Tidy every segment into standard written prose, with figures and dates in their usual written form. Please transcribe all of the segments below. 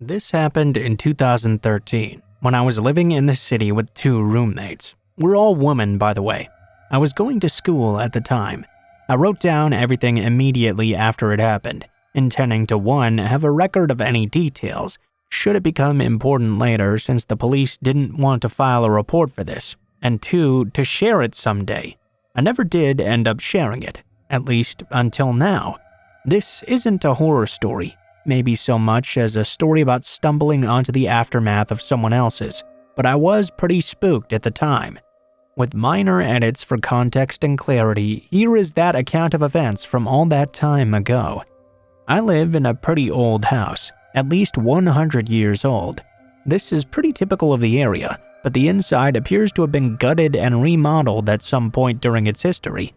This happened in 2013 when I was living in the city with two roommates. We're all women, by the way. I was going to school at the time. I wrote down everything immediately after it happened, intending to 1. Have a record of any details, should it become important later since the police didn't want to file a report for this, and 2. To share it someday. I never did end up sharing it, at least until now. This isn't a horror story, maybe so much as a story about stumbling onto the aftermath of someone else's, but I was pretty spooked at the time. With minor edits for context and clarity, here is that account of events from all that time ago. I live in a pretty old house, at least 100 years old. This is pretty typical of the area, but the inside appears to have been gutted and remodeled at some point during its history.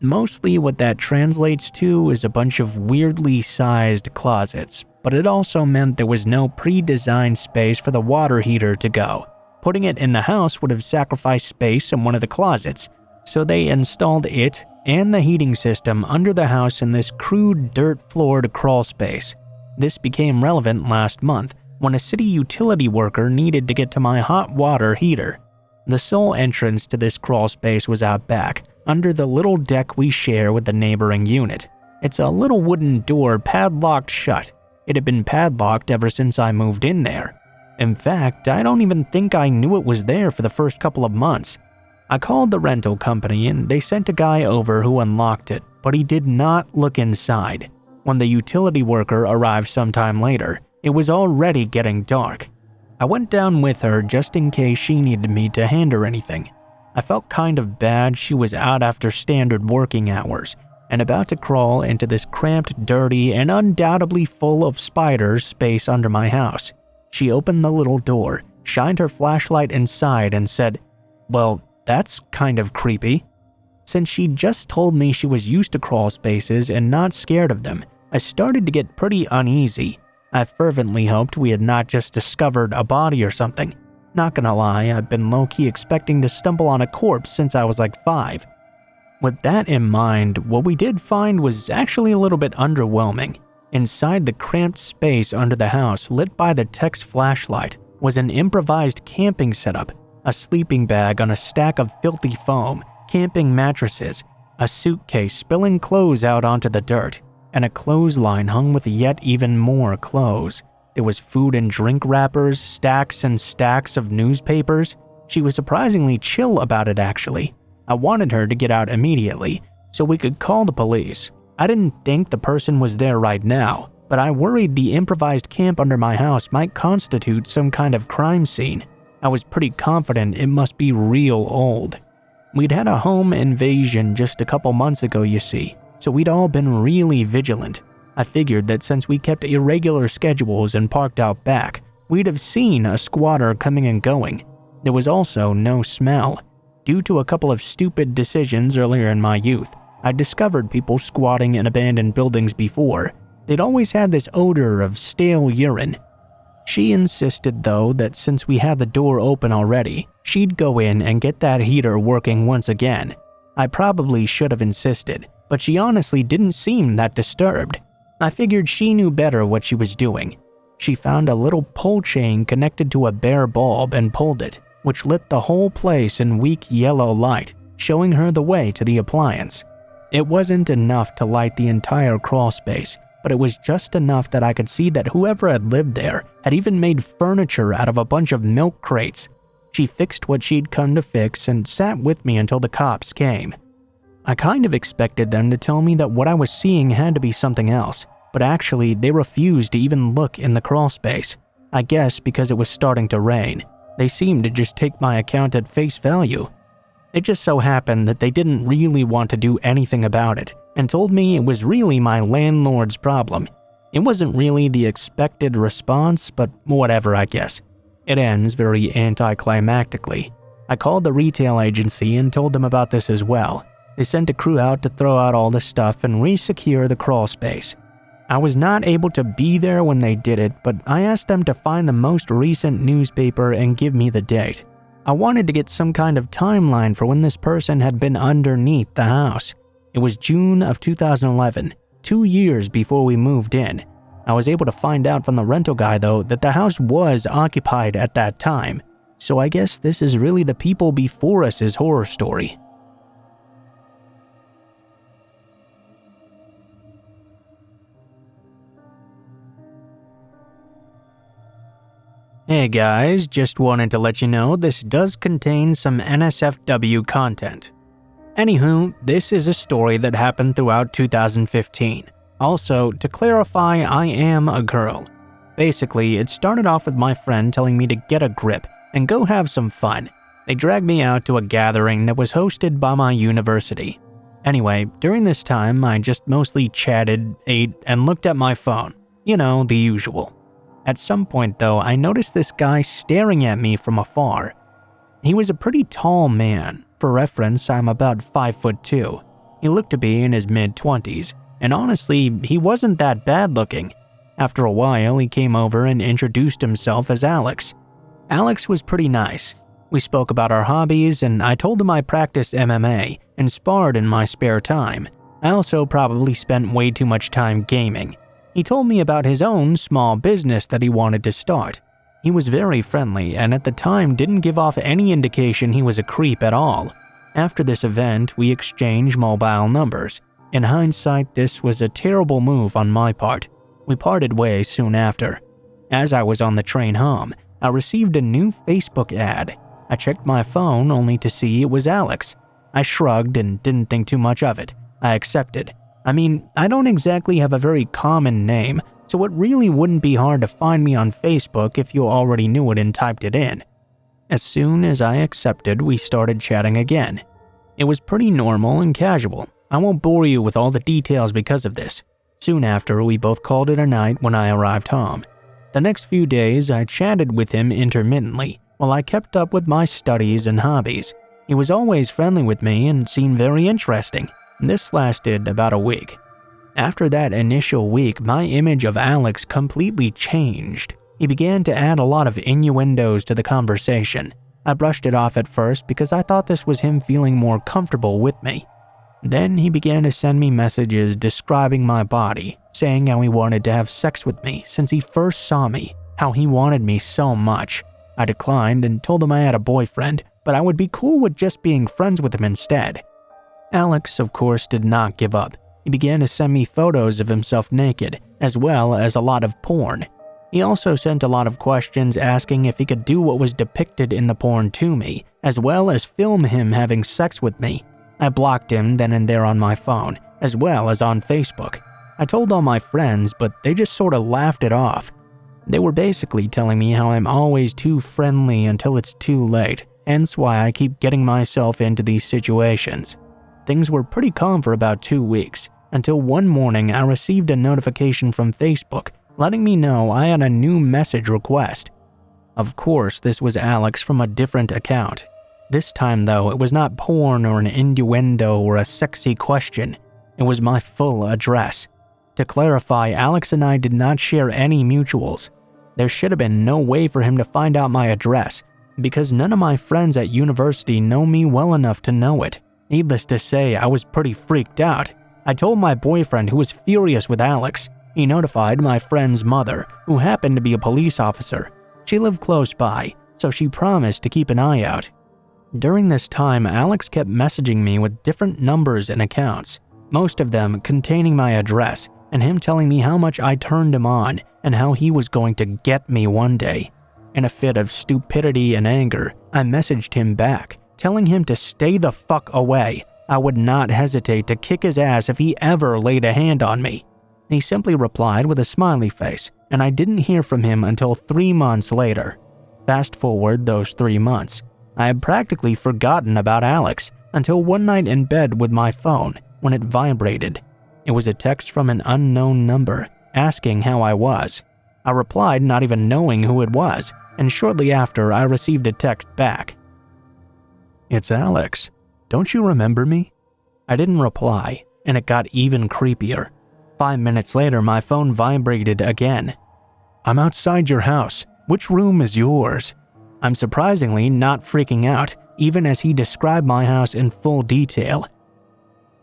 Mostly what that translates to is a bunch of weirdly sized closets, but it also meant there was no pre-designed space for the water heater to go. Putting it in the house would have sacrificed space in one of the closets, so they installed it and the heating system under the house in this crude dirt-floored crawl space. This became relevant last month when a city utility worker needed to get to my hot water heater. The sole entrance to this crawl space was out back, under the little deck we share with the neighboring unit. It's a little wooden door padlocked shut. It had been padlocked ever since I moved in there. In fact, I don't even think I knew it was there for the first couple of months. I called the rental company and they sent a guy over who unlocked it, but he did not look inside. When the utility worker arrived sometime later, it was already getting dark. I went down with her just in case she needed me to hand her anything. I felt kind of bad she was out after standard working hours and about to crawl into this cramped, dirty, and undoubtedly full of spiders space under my house. She opened the little door, shined her flashlight inside, and said, "Well, that's kind of creepy." Since she just told me she was used to crawl spaces and not scared of them, I started to get pretty uneasy. I fervently hoped we had not just discovered a body or something. Not gonna lie, I've been low-key expecting to stumble on a corpse since I was like 5. With that in mind, what we did find was actually a little bit underwhelming. Inside the cramped space under the house, lit by the tech's flashlight, was an improvised camping setup, a sleeping bag on a stack of filthy foam, camping mattresses, a suitcase spilling clothes out onto the dirt, and a clothesline hung with yet even more clothes. There was food and drink wrappers, stacks and stacks of newspapers. She was surprisingly chill about it actually. I wanted her to get out immediately, so we could call the police. I didn't think the person was there right now, but I worried the improvised camp under my house might constitute some kind of crime scene. I was pretty confident it must be real old. We'd had a home invasion just a couple months ago, you see, so we'd all been really vigilant. I figured that since we kept irregular schedules and parked out back, we'd have seen a squatter coming and going. There was also no smell. Due to a couple of stupid decisions earlier in my youth, I discovered people squatting in abandoned buildings before. They'd always had this odor of stale urine. She insisted though that since we had the door open already, she'd go in and get that heater working once again. I probably should have insisted, but she honestly didn't seem that disturbed. I figured she knew better what she was doing. She found a little pull chain connected to a bare bulb and pulled it, which lit the whole place in weak yellow light, showing her the way to the appliance. It wasn't enough to light the entire crawl space, but it was just enough that I could see that whoever had lived there had even made furniture out of a bunch of milk crates. She fixed what she'd come to fix and sat with me until the cops came. I kind of expected them to tell me that what I was seeing had to be something else, but actually they refused to even look in the crawl space. I guess because it was starting to rain. They seemed to just take my account at face value. It just so happened that they didn't really want to do anything about it and told me it was really my landlord's problem. It wasn't really the expected response, but whatever, I guess. It ends very anticlimactically. I called the retail agency and told them about this as well. They sent a crew out to throw out all the stuff and re-secure the crawl space. I was not able to be there when they did it, but I asked them to find the most recent newspaper and give me the date. I wanted to get some kind of timeline for when this person had been underneath the house. It was June of 2011, 2 years before we moved in. I was able to find out from the rental guy though that the house was occupied at that time, so I guess this is really the people before us' horror story. Hey guys, just wanted to let you know this does contain some NSFW content. Anywho, this is a story that happened throughout 2015. Also, to clarify, I am a girl. Basically, it started off with my friend telling me to get a grip and go have some fun. They dragged me out to a gathering that was hosted by my university. Anyway, during this time, I just mostly chatted, ate, and looked at my phone. You know, the usual. At some point though, I noticed this guy staring at me from afar. He was a pretty tall man. For reference, I'm about 5'2". He looked to be in his mid-20s, and honestly, he wasn't that bad looking. After a while, he came over and introduced himself as Alex. Alex was pretty nice. We spoke about our hobbies, and I told him I practiced MMA and sparred in my spare time. I also probably spent way too much time gaming. He told me about his own small business that he wanted to start. He was very friendly and at the time didn't give off any indication he was a creep at all. After this event, we exchanged mobile numbers. In hindsight, this was a terrible move on my part. We parted ways soon after. As I was on the train home, I received a new Facebook ad. I checked my phone only to see it was Alex. I shrugged and didn't think too much of it. I accepted. I mean, I don't exactly have a very common name, so it really wouldn't be hard to find me on Facebook if you already knew it and typed it in. As soon as I accepted, we started chatting again. It was pretty normal and casual. I won't bore you with all the details because of this. Soon after, we both called it a night when I arrived home. The next few days, I chatted with him intermittently while I kept up with my studies and hobbies. He was always friendly with me and seemed very interesting. This lasted about a week. After that initial week, my image of Alex completely changed. He began to add a lot of innuendos to the conversation. I brushed it off at first because I thought this was him feeling more comfortable with me. Then he began to send me messages describing my body, saying how he wanted to have sex with me since he first saw me, how he wanted me so much. I declined and told him I had a boyfriend, but I would be cool with just being friends with him instead. Alex, of course, did not give up. He began to send me photos of himself naked, as well as a lot of porn. He also sent a lot of questions asking if he could do what was depicted in the porn to me, as well as film him having sex with me. I blocked him then and there on my phone, as well as on Facebook. I told all my friends, but they just sort of laughed it off. They were basically telling me how I'm always too friendly until it's too late, hence why I keep getting myself into these situations. Things were pretty calm for about 2 weeks, until one morning I received a notification from Facebook letting me know I had a new message request. Of course, this was Alex from a different account. This time though, it was not porn or an innuendo or a sexy question. It was my full address. To clarify, Alex and I did not share any mutuals. There should have been no way for him to find out my address, because none of my friends at university know me well enough to know it. Needless to say, I was pretty freaked out. I told my boyfriend, who was furious with Alex. He notified my friend's mother, who happened to be a police officer. She lived close by, so she promised to keep an eye out. During this time, Alex kept messaging me with different numbers and accounts, most of them containing my address, and him telling me how much I turned him on and how he was going to get me one day. In a fit of stupidity and anger, I messaged him back, telling him to stay the fuck away. I would not hesitate to kick his ass if he ever laid a hand on me. He simply replied with a smiley face, and I didn't hear from him until 3 months later. Fast forward those 3 months. I had practically forgotten about Alex until one night in bed with my phone when it vibrated. It was a text from an unknown number asking how I was. I replied not even knowing who it was, and shortly after I received a text back. "It's Alex. Don't you remember me?" I didn't reply, and it got even creepier. 5 minutes later, my phone vibrated again. "I'm outside your house. Which room is yours?" I'm surprisingly not freaking out, even as he described my house in full detail.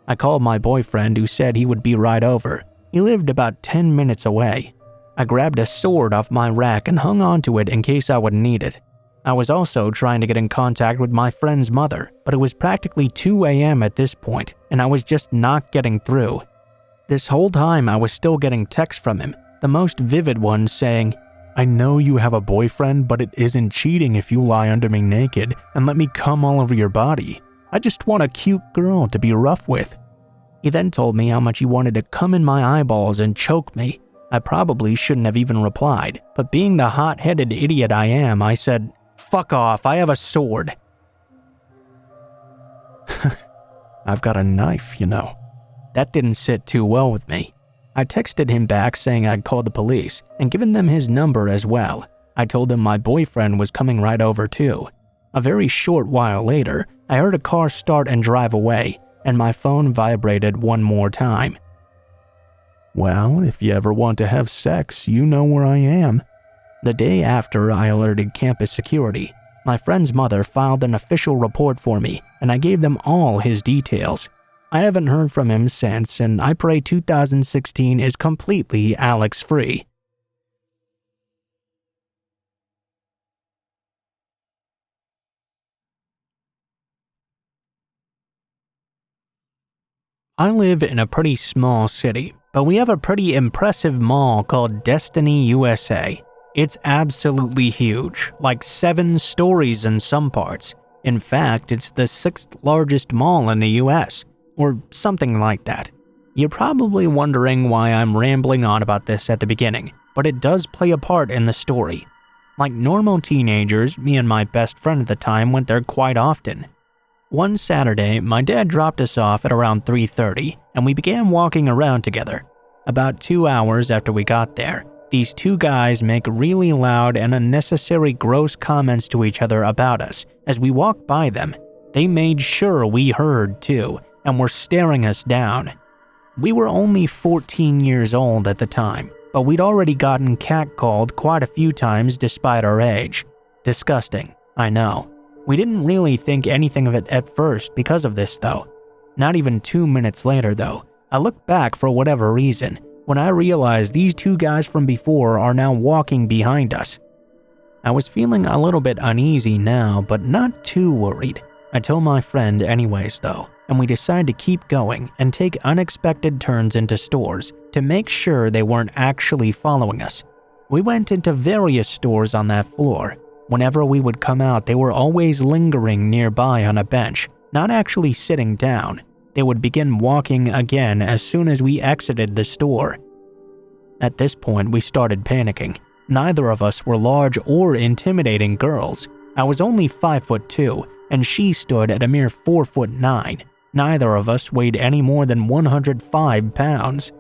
I called my boyfriend, who said he would be right over. He lived about 10 minutes away. I grabbed a sword off my rack and hung onto it in case I would need it. I was also trying to get in contact with my friend's mother, but it was practically 2 a.m. at this point, and I was just not getting through. This whole time I was still getting texts from him, the most vivid ones saying, "I know you have a boyfriend, but it isn't cheating if you lie under me naked and let me come all over your body. I just want a cute girl to be rough with." He then told me how much he wanted to come in my eyeballs and choke me. I probably shouldn't have even replied, but being the hot-headed idiot I am, I said, "Fuck off, I have a sword." I've got a knife, you know. That didn't sit too well with me. I texted him back saying I'd called the police and given them his number as well. I told him my boyfriend was coming right over too. A very short while later, I heard a car start and drive away, and my phone vibrated one more time. "Well, if you ever want to have sex, you know where I am." The day after I alerted campus security, my friend's mother filed an official report for me, and I gave them all his details. I haven't heard from him since, and I pray 2016 is completely Alex-free. I live in a pretty small city, but we have a pretty impressive mall called Destiny USA. It's absolutely huge, like 7 stories in some parts. In fact, it's the 6th largest mall in the US, or something like that. You're probably wondering why I'm rambling on about this at the beginning, but it does play a part in the story. Like normal teenagers, me and my best friend at the time went there quite often. One Saturday, my dad dropped us off at around 3:30, and we began walking around together. About 2 hours after we got there, these 2 guys make really loud and unnecessary gross comments to each other about us as we walked by them. They made sure we heard too, and were staring us down. We were only 14 years old at the time, but we'd already gotten catcalled quite a few times despite our age. Disgusting, I know. We didn't really think anything of it at first because of this though. Not even 2 minutes later though, I looked back for whatever reason when I realized these 2 guys from before are now walking behind us. I was feeling a little bit uneasy now, but not too worried. I told my friend anyways though, and we decided to keep going and take unexpected turns into stores to make sure they weren't actually following us. We went into various stores on that floor. Whenever we would come out, they were always lingering nearby on a bench, not actually sitting down. They would begin walking again as soon as we exited the store. At this point, we started panicking. Neither of us were large or intimidating girls. I was only 5'2", and she stood at a mere 4'9". Neither of us weighed any more than 105 pounds.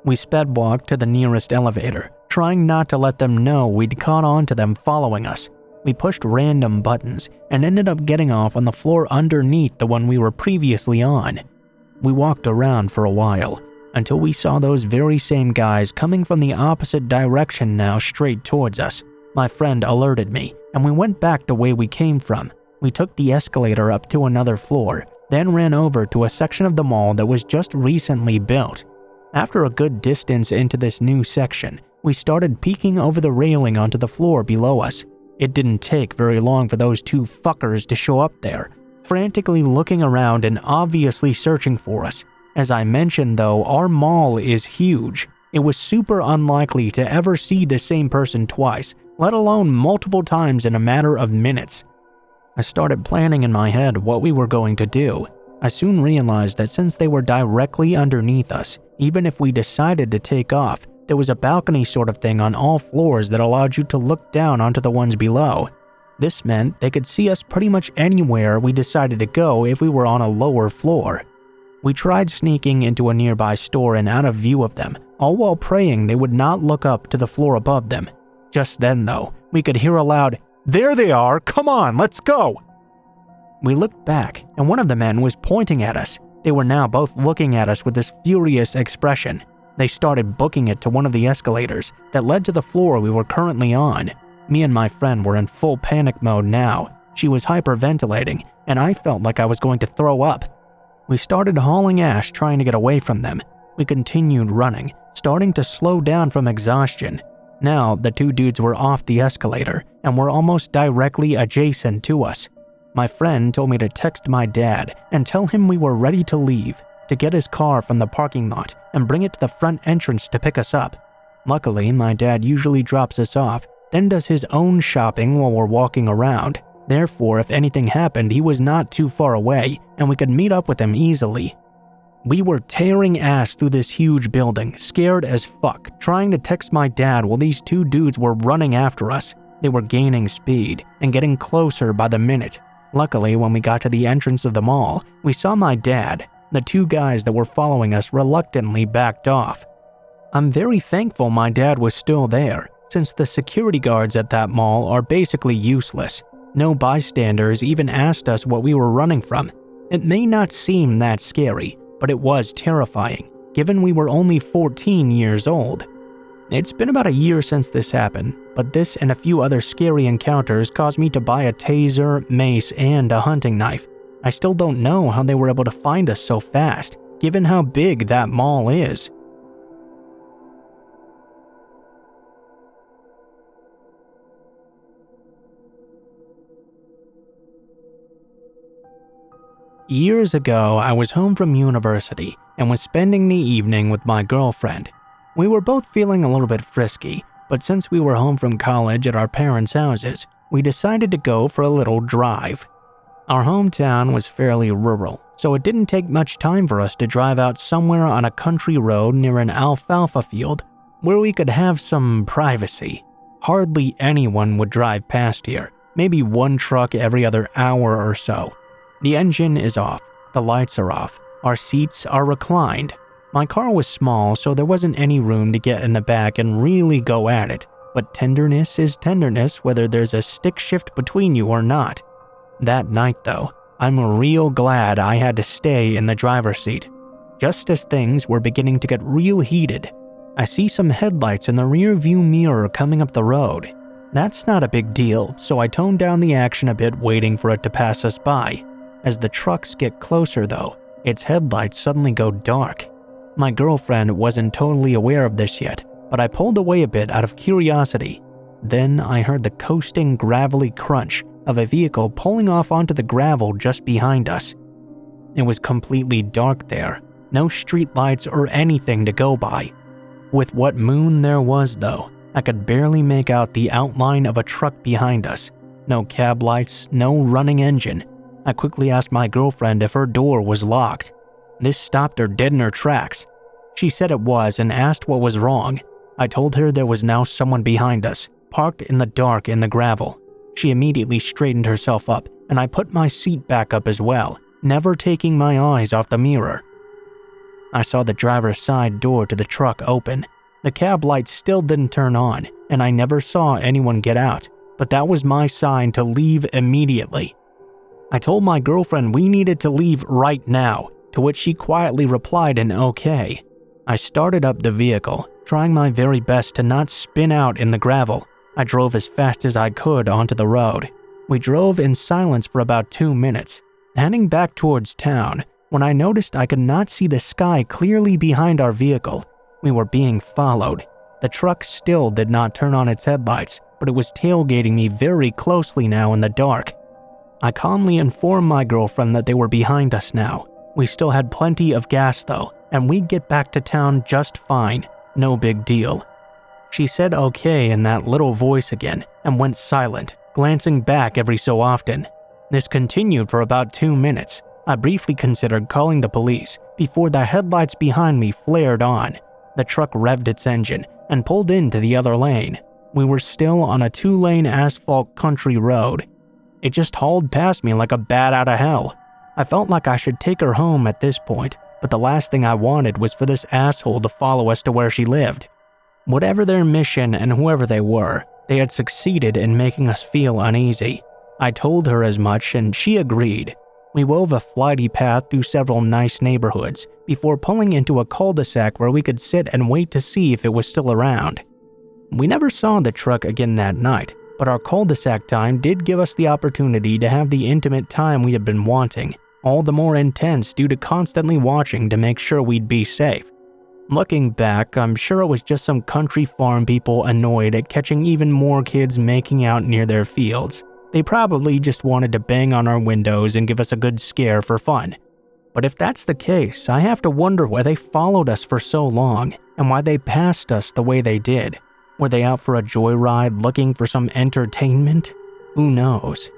We sped walked to the nearest elevator, trying not to let them know we'd caught on to them following us. We pushed random buttons and ended up getting off on the floor underneath the one we were previously on. We walked around for a while, until we saw those very same guys coming from the opposite direction now straight towards us. My friend alerted me, and we went back the way we came from. We took the escalator up to another floor, then ran over to a section of the mall that was just recently built. After a good distance into this new section, we started peeking over the railing onto the floor below us. It didn't take very long for those 2 fuckers to show up there, frantically looking around and obviously searching for us. As I mentioned though, our mall is huge. It was super unlikely to ever see the same person twice, let alone multiple times in a matter of minutes. I started planning in my head what we were going to do. I soon realized that since they were directly underneath us, even if we decided to take off, there was a balcony sort of thing on all floors that allowed you to look down onto the ones below. This meant they could see us pretty much anywhere we decided to go if we were on a lower floor. We tried sneaking into a nearby store and out of view of them, all while praying they would not look up to the floor above them. Just then though, we could hear a loud, "There they are, come on, let's go!" We looked back, and one of the men was pointing at us. They were now both looking at us with this furious expression. They started booking it to one of the escalators that led to the floor we were currently on. Me and my friend were in full panic mode now. She was hyperventilating, and I felt like I was going to throw up. We started hauling ass trying to get away from them. We continued running, starting to slow down from exhaustion. Now, the two dudes were off the escalator and were almost directly adjacent to us. My friend told me to text my dad and tell him we were ready to leave, to get his car from the parking lot and bring it to the front entrance to pick us up. Luckily, my dad usually drops us off, then does his own shopping while we're walking around. Therefore, if anything happened, he was not too far away and we could meet up with him easily. We were tearing ass through this huge building, scared as fuck, trying to text my dad while these two dudes were running after us. They were gaining speed and getting closer by the minute. Luckily, when we got to the entrance of the mall, we saw my dad. The two guys that were following us reluctantly backed off. I'm very thankful my dad was still there, since the security guards at that mall are basically useless. No bystanders even asked us what we were running from. It may not seem that scary, but it was terrifying, given we were only 14 years old. It's been about a year since this happened, but this and a few other scary encounters caused me to buy a taser, mace, and a hunting knife. I still don't know how they were able to find us so fast, given how big that mall is. Years ago, I was home from university and was spending the evening with my girlfriend. We were both feeling a little bit frisky, but since we were home from college at our parents' houses, we decided to go for a little drive. Our hometown was fairly rural, so it didn't take much time for us to drive out somewhere on a country road near an alfalfa field where we could have some privacy. Hardly anyone would drive past here, maybe one truck every other hour or so. The engine is off, the lights are off, our seats are reclined. My car was small, so there wasn't any room to get in the back and really go at it, but tenderness is tenderness whether there's a stick shift between you or not. That night though, I'm real glad I had to stay in the driver's seat. Just as things were beginning to get real heated, I see some headlights in the rear view mirror coming up the road. That's not a big deal, so I toned down the action a bit waiting for it to pass us by. As the trucks get closer though, its headlights suddenly go dark. My girlfriend wasn't totally aware of this yet, but I pulled away a bit out of curiosity. Then I heard the coasting gravelly crunch of a vehicle pulling off onto the gravel just behind us. It was completely dark there, no streetlights or anything to go by. With what moon there was though, I could barely make out the outline of a truck behind us. No cab lights, no running engine. I quickly asked my girlfriend if her door was locked. This stopped her dead in her tracks. She said it was and asked what was wrong. I told her there was now someone behind us, parked in the dark in the gravel. She immediately straightened herself up, and I put my seat back up as well, never taking my eyes off the mirror. I saw the driver's side door to the truck open. The cab lights still didn't turn on, and I never saw anyone get out, but that was my sign to leave immediately. I told my girlfriend we needed to leave right now, to which she quietly replied an okay. I started up the vehicle, trying my very best to not spin out in the gravel. I drove as fast as I could onto the road. We drove in silence for about 2 minutes, heading back towards town, when I noticed I could not see the sky clearly behind our vehicle. We were being followed. The truck still did not turn on its headlights, but it was tailgating me very closely now in the dark. I calmly informed my girlfriend that they were behind us now. We still had plenty of gas though, and we'd get back to town just fine. No big deal. She said okay in that little voice again and went silent, glancing back every so often. This continued for about 2 minutes. I briefly considered calling the police before the headlights behind me flared on. The truck revved its engine and pulled into the other lane. We were still on a 2-lane asphalt country road. It just hauled past me like a bat out of hell. I felt like I should take her home at this point, but the last thing I wanted was for this asshole to follow us to where she lived. Whatever their mission and whoever they were, they had succeeded in making us feel uneasy. I told her as much and she agreed. We wove a flighty path through several nice neighborhoods before pulling into a cul-de-sac where we could sit and wait to see if it was still around. We never saw the truck again that night, but our cul-de-sac time did give us the opportunity to have the intimate time we had been wanting, all the more intense due to constantly watching to make sure we'd be safe. Looking back, I'm sure it was just some country farm people annoyed at catching even more kids making out near their fields. They probably just wanted to bang on our windows and give us a good scare for fun. But if that's the case, I have to wonder why they followed us for so long and why they passed us the way they did. Were they out for a joyride looking for some entertainment? Who knows?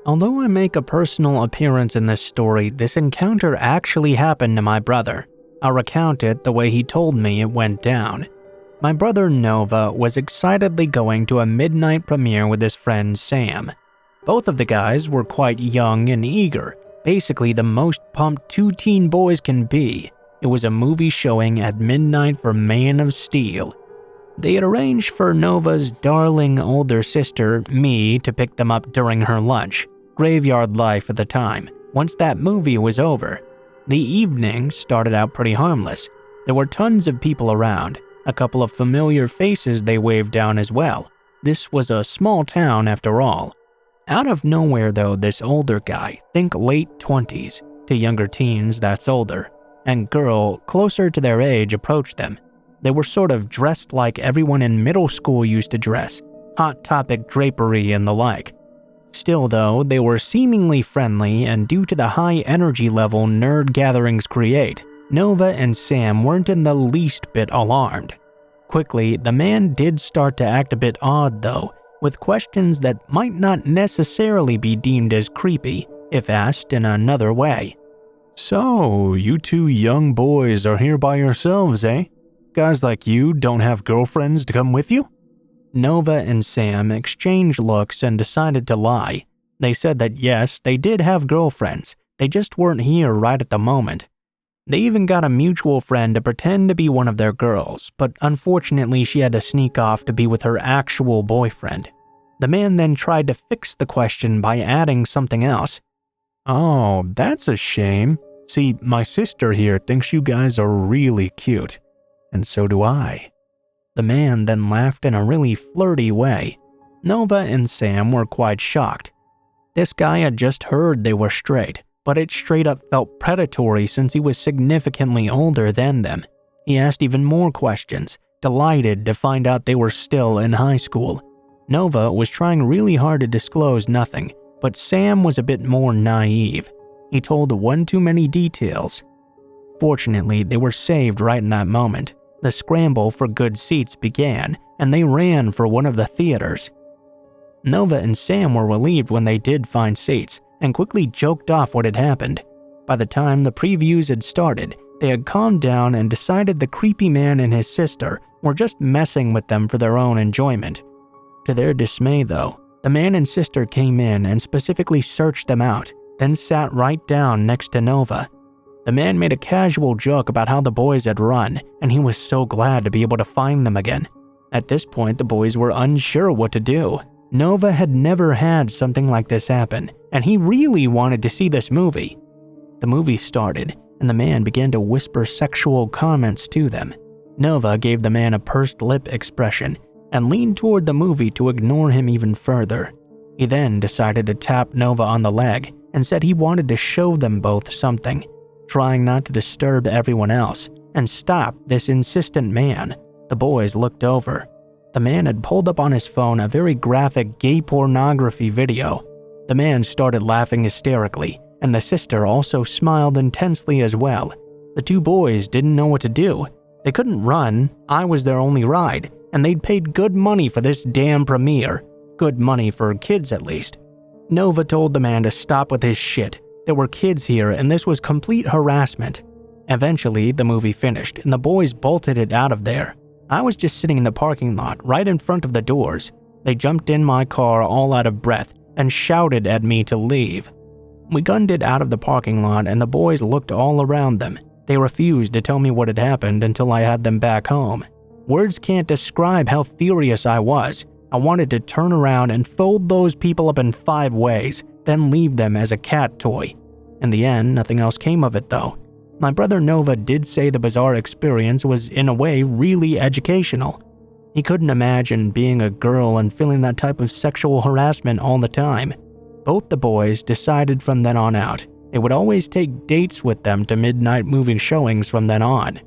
Although I make a personal appearance in this story, this encounter actually happened to my brother. I'll recount it the way he told me it went down. My brother Nova was excitedly going to a midnight premiere with his friend Sam. Both of the guys were quite young and eager, basically the most pumped two teen boys can be. It was a movie showing at midnight for Man of Steel. They had arranged for Nova's darling older sister, me, to pick them up during her lunch. Graveyard life at the time, once that movie was over. The evening started out pretty harmless. There were tons of people around, a couple of familiar faces they waved down as well. This was a small town after all. Out of nowhere though, this older guy, think late 20s, to younger teens that's older, and girl closer to their age approached them. They were sort of dressed like everyone in middle school used to dress, Hot Topic drapery and the like. Still though, they were seemingly friendly, and due to the high energy level nerd gatherings create, Nova and Sam weren't in the least bit alarmed. Quickly, the man did start to act a bit odd though, with questions that might not necessarily be deemed as creepy if asked in another way. So, you two young boys are here by yourselves, eh? Guys like you don't have girlfriends to come with you? Nova and Sam exchanged looks and decided to lie. They said that yes, they did have girlfriends, they just weren't here right at the moment. They even got a mutual friend to pretend to be one of their girls, but unfortunately she had to sneak off to be with her actual boyfriend. The man then tried to fix the question by adding something else. Oh, that's a shame. See, my sister here thinks you guys are really cute, and so do I. The man then laughed in a really flirty way. Nova and Sam were quite shocked. This guy had just heard they were straight, but it straight up felt predatory since he was significantly older than them. He asked even more questions, delighted to find out they were still in high school. Nova was trying really hard to disclose nothing, but Sam was a bit more naive. He told one too many details. Fortunately, they were saved right in that moment. The scramble for good seats began, and they ran for one of the theaters. Nova and Sam were relieved when they did find seats, and quickly joked off what had happened. By the time the previews had started, they had calmed down and decided the creepy man and his sister were just messing with them for their own enjoyment. To their dismay though, the man and sister came in and specifically searched them out, then sat right down next to Nova. The man made a casual joke about how the boys had run, and he was so glad to be able to find them again. At this point, the boys were unsure what to do. Nova had never had something like this happen, and he really wanted to see this movie. The movie started, and the man began to whisper sexual comments to them. Nova gave the man a pursed lip expression and leaned toward the movie to ignore him even further. He then decided to tap Nova on the leg and said he wanted to show them both something, trying not to disturb everyone else and stop this insistent man. The boys looked over. The man had pulled up on his phone a very graphic gay pornography video. The man started laughing hysterically, and the sister also smiled intensely as well. The two boys didn't know what to do. They couldn't run, I was their only ride, and they'd paid good money for this damn premiere. Good money for kids at least. Nova told the man to stop with his shit. There were kids here and this was complete harassment. Eventually, the movie finished and the boys bolted it out of there. I was just sitting in the parking lot right in front of the doors. They jumped in my car all out of breath and shouted at me to leave. We gunned it out of the parking lot and the boys looked all around them. They refused to tell me what had happened until I had them back home. Words can't describe how furious I was. I wanted to turn around and fold those people up in 5 ways, then leave them as a cat toy. In the end, nothing else came of it though. My brother Nova did say the bizarre experience was in a way really educational. He couldn't imagine being a girl and feeling that type of sexual harassment all the time. Both the boys decided from then on out they would always take dates with them to midnight movie showings from then on.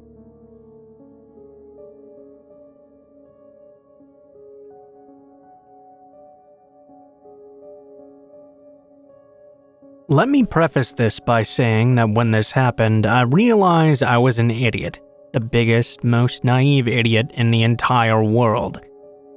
Let me preface this by saying that when this happened, I realized I was an idiot. The biggest, most naive idiot in the entire world.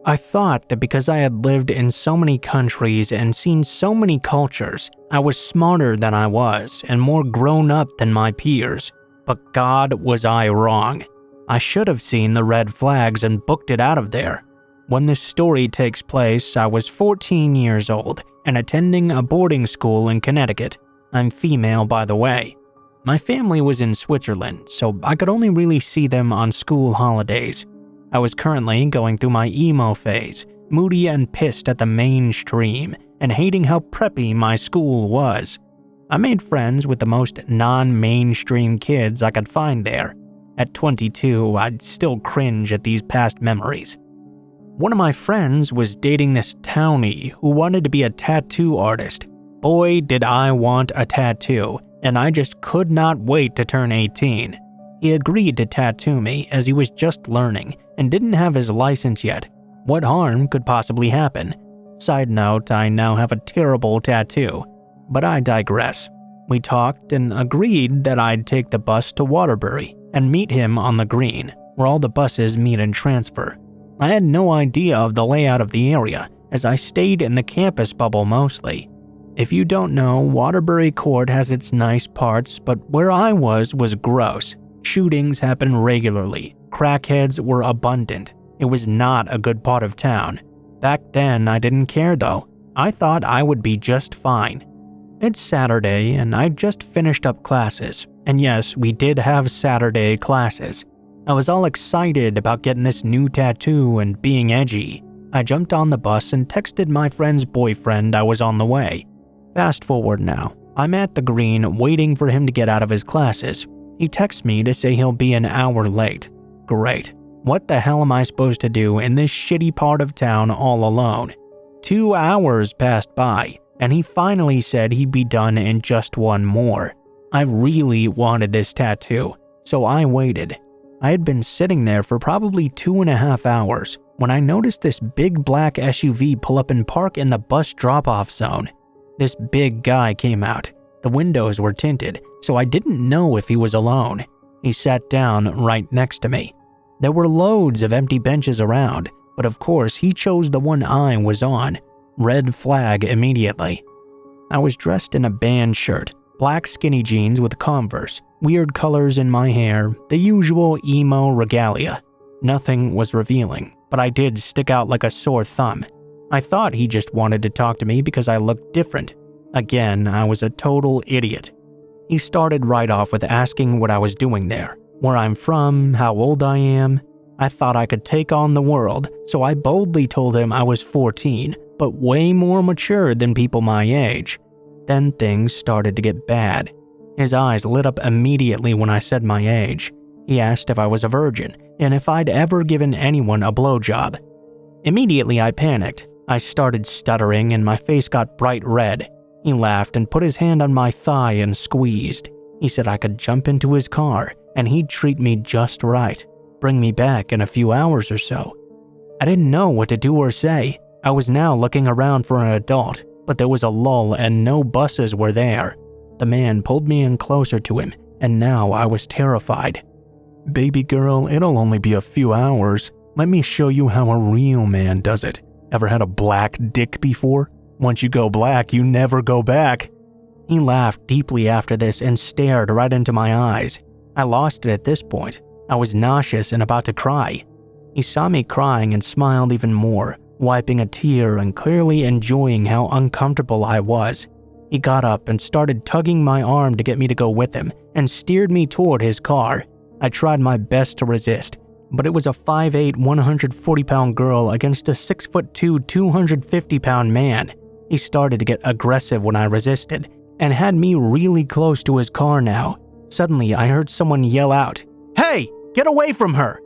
I thought that because I had lived in so many countries and seen so many cultures, I was smarter than I was and more grown up than my peers. But God, was I wrong. I should have seen the red flags and booked it out of there. When this story takes place, I was 14 years old and attending a boarding school in Connecticut. I'm female, by the way. My family was in Switzerland, so I could only really see them on school holidays. I was currently going through my emo phase, moody and pissed at the mainstream, and hating how preppy my school was. I made friends with the most non-mainstream kids I could find there. At 22, I'd still cringe at these past memories. One of my friends was dating this townie who wanted to be a tattoo artist. Boy, did I want a tattoo, and I just could not wait to turn 18. He agreed to tattoo me as he was just learning and didn't have his license yet. What harm could possibly happen? Side note, I now have a terrible tattoo. But I digress. We talked and agreed that I'd take the bus to Waterbury and meet him on the green, where all the buses meet and transfer. I had no idea of the layout of the area, as I stayed in the campus bubble mostly. If you don't know, Waterbury Court has its nice parts, but where I was gross. Shootings happen regularly. Crackheads were abundant. It was not a good part of town. Back then, I didn't care though. I thought I would be just fine. It's Saturday, and I just finished up classes. And yes, we did have Saturday classes. I was all excited about getting this new tattoo and being edgy. I jumped on the bus and texted my friend's boyfriend I was on the way. Fast forward now. I'm at the green waiting for him to get out of his classes. He texts me to say he'll be an hour late. Great. What the hell am I supposed to do in this shitty part of town all alone? 2 hours passed by, and he finally said he'd be done in just one more. I really wanted this tattoo, so I waited. I had been sitting there for probably 2.5 hours when I noticed this big black SUV pull up and park in the bus drop-off zone. This big guy came out. The windows were tinted, so I didn't know if he was alone. He sat down right next to me. There were loads of empty benches around, but of course he chose the one I was on. Red flag immediately. I was dressed in a band shirt, black skinny jeans with Converse, weird colors in my hair, the usual emo regalia. Nothing was revealing, but I did stick out like a sore thumb. I thought he just wanted to talk to me because I looked different. Again, I was a total idiot. He started right off with asking what I was doing there, where I'm from, how old I am. I thought I could take on the world, so I boldly told him I was 14, but way more mature than people my age. Then things started to get bad. His eyes lit up immediately when I said my age. He asked if I was a virgin and if I'd ever given anyone a blowjob. Immediately I panicked. I started stuttering and my face got bright red. He laughed and put his hand on my thigh and squeezed. He said I could jump into his car and he'd treat me just right, bring me back in a few hours or so. I didn't know what to do or say. I was now looking around for an adult, but there was a lull and no buses were there. The man pulled me in closer to him, and now I was terrified. Baby girl, it'll only be a few hours. Let me show you how a real man does it. Ever had a black dick before? Once you go black, you never go back. He laughed deeply after this and stared right into my eyes. I lost it at this point. I was nauseous and about to cry. He saw me crying and smiled even more, wiping a tear and clearly enjoying how uncomfortable I was. He got up and started tugging my arm to get me to go with him and steered me toward his car. I tried my best to resist, but it was a 5'8", 140-pound girl against a 6'2", 250-pound man. He started to get aggressive when I resisted and had me really close to his car now. Suddenly, I heard someone yell out, "Hey, get away from her!"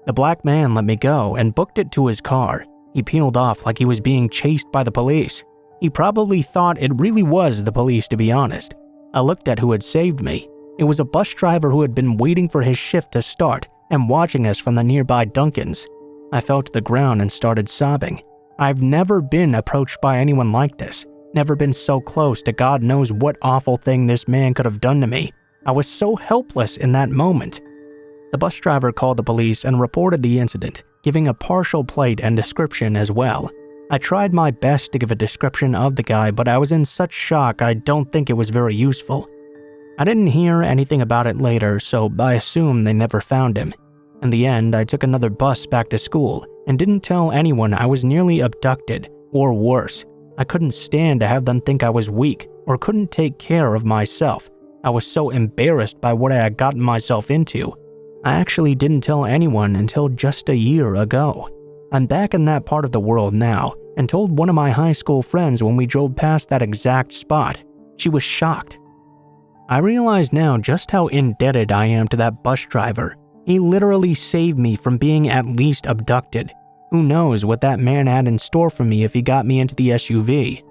The black man let me go and booked it to his car. He peeled off like he was being chased by the police. He probably thought it really was the police, to be honest. I looked at who had saved me. It was a bus driver who had been waiting for his shift to start and watching us from the nearby Dunkin's. I fell to the ground and started sobbing. I've never been approached by anyone like this. Never been so close to God knows what awful thing this man could have done to me. I was so helpless in that moment. The bus driver called the police and reported the incident, giving a partial plate and description as well. I tried my best to give a description of the guy, but I was in such shock I don't think it was very useful. I didn't hear anything about it later, so I assume they never found him. In the end, I took another bus back to school and didn't tell anyone I was nearly abducted, or worse. I couldn't stand to have them think I was weak or couldn't take care of myself. I was so embarrassed by what I had gotten myself into. I actually didn't tell anyone until just a year ago. I'm back in that part of the world now and told one of my high school friends when we drove past that exact spot. She was shocked. I realize now just how indebted I am to that bus driver. He literally saved me from being at least abducted. Who knows what that man had in store for me if he got me into the SUV.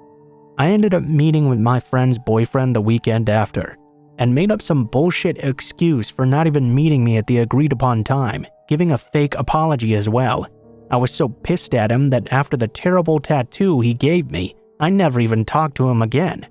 I ended up meeting with my friend's boyfriend the weekend after, and made up some bullshit excuse for not even meeting me at the agreed upon time, giving a fake apology as well. I was so pissed at him that after the terrible tattoo he gave me, I never even talked to him again.